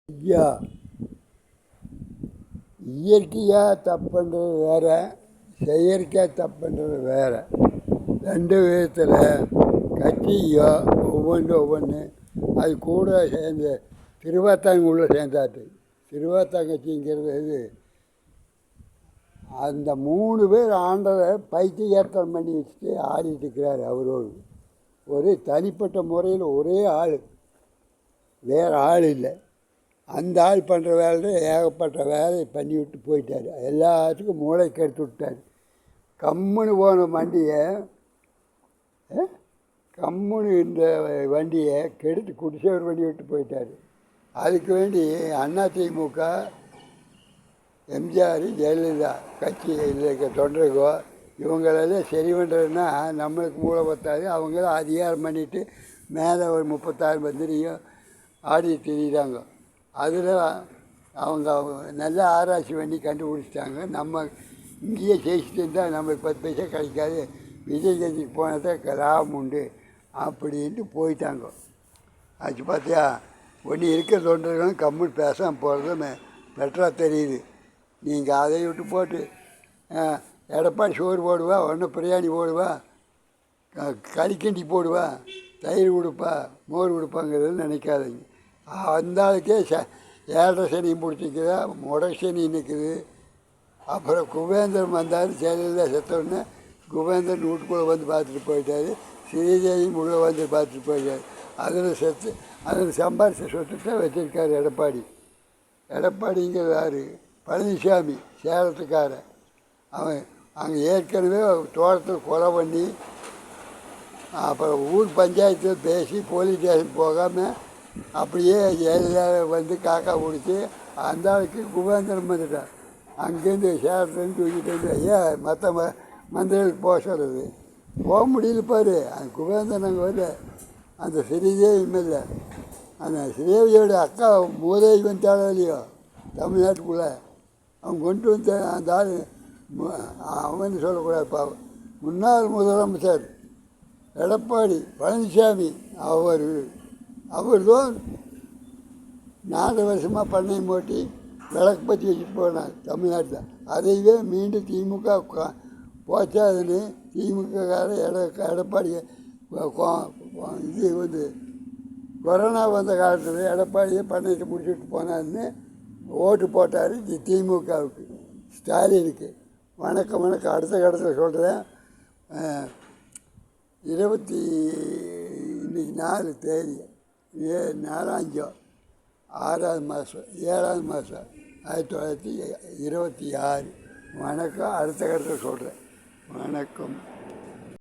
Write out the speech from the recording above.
ஐயா, இயற்கையாக தப்புன்றது வேறு, செயற்கையாக தப்புன்றது வேறு. ரெண்டு விதத்தில் கட்சியோ ஒவ்வொன்று அது கூட சேர்ந்து திருவாத்தாங்குள்ளே சேர்ந்தாட்டு. திருவாத்தாங்கட்சிங்கிறது இது அந்த 3 பேர் ஆண்டதை பைத்தியகார்த்தம் பண்ணி வச்சுட்டு ஆடிட்டு இருக்கிறார். அவரோடு ஒரு தனிப்பட்ட முறையில் ஒரே ஆள், வேறு ஆள் இல்லை. அந்த ஆள் பண்ணுற வேலை ஏகப்பட்ட வேலையை பண்ணி விட்டு போயிட்டார். எல்லாத்துக்கும் மூளை கெடுத்து விட்டார். கம்முன்னு போன இந்த வண்டியை கெடுத்து குடிசேவர் பண்ணி விட்டு போயிட்டார். அதுக்கு வேண்டி அதிமுக, எம்ஜிஆர், ஜெயலலிதா கட்சி இருக்க தொண்டர்களோ இவங்களெல்லாம் சரி பண்ணுறதுன்னா நம்மளுக்கு மூளை பத்தாது. அவங்களும் அதிகாரம் பண்ணிவிட்டு மேலே ஒரு 36 மந்திரியும் ஆடி தெரியுறாங்க. அதில் அவங்க நல்லா ஆராய்ச்சி பண்ணி கண்டுபிடிச்சிட்டாங்க. நம்ம இங்கேயே ஜெயிச்சுட்டு இருந்தால் நம்மளுக்கு 10 பைசா கிடைக்காது, விஜய் கட்சிக்கு போனால் தான் லாபம் உண்டு அப்படின்ட்டு போயிட்டாங்க. ஆச்சு பார்த்தியா, ஒன்று இருக்கிற தொண்டர்களும் கம்முன்னு பேசாமல் போகிறது பெட்டராக தெரியுது. நீங்கள் அதை விட்டு போட்டு எடப்பாடி சோறு போடுவா, ஒன்று பிரியாணி போடுவா, கறிக்கண்டி போடுவா, தயிர் கொடுப்பா, மோர் கொடுப்பாங்கிறது நினைக்காதீங்க. அந்த ஆளுக்கே 7.5 சனியும் பிடிச்சிக்குதா, முடை சனி நிற்குது. அப்புறம் குபேந்திரன் வந்தார், ஜெயலலிதா செத்தோடனே குபேந்திரன் வீட்டுக்குள்ளே வந்து பார்த்துட்டு போயிட்டார். ஸ்ரீதேவியும் உள்ளே வந்து பார்த்துட்டு போயிட்டார். அதில் சம்பாரித்த சொத்துத்தை வச்சுருக்கார் எடப்பாடி. எடப்பாடிங்கிறது யார்? பழனிசாமி, சேலத்துக்காரன். அவன் அங்கே ஏற்கனவே தோட்டத்தில் கொலை பண்ணி அப்புறம் ஊர் பஞ்சாயத்தில் பேசி போலீஸ் ஸ்டேஷன் போகாமல் அப்படியே ஜெயலலிதா வந்து காக்கா பிடிச்சி அந்த ஆளுக்கு குபேந்திரன் வந்துட்டார். அங்கேருந்து சேலத்துலேருந்து தூக்கிட்டு வந்து ஐயா மற்ற மந்திரிகளுக்கு போக சொல்கிறது. போக முடியல பாரு. அந்த குபேந்திரன் அங்கே வரல. அந்த ஸ்ரீதேவி இல்லை, அந்த ஸ்ரீதேவியோட அக்கா மூதேவி வந்துட்டாலும் இல்லையோ தமிழ்நாட்டுக்குள்ளே அவன் கொண்டு வந்த அந்த ஆள் அவன் சொல்லக்கூடாது. பாவம் முன்னாள் முதலமைச்சர் எடப்பாடி பழனிசாமி அவர் தான் 4 வருஷமாக பண்ணை மூட்டி விளக்கு பற்றி வச்சுட்டு போனார் தமிழ்நாட்டில். அதையே மீண்டும் திமுக போச்சாதுன்னு திமுககார எடப்பாடி இது வந்து கொரோனா வந்த காலத்தில் எடப்பாடியே பண்ணையை முடிச்சுட்டு போனார்னு ஓட்டு போட்டார் திமுகவுக்கு, ஸ்டாலினுக்கு. வணக்கம். அடுத்த கட்டத்தில் சொல்கிறேன். இன்னைக்கு 4 தேதி 4/5 6வது மாதம் 7வது மாதம் 1926. வணக்கம். அடுத்த கட்டத்தில் சொல்கிறேன். வணக்கம்.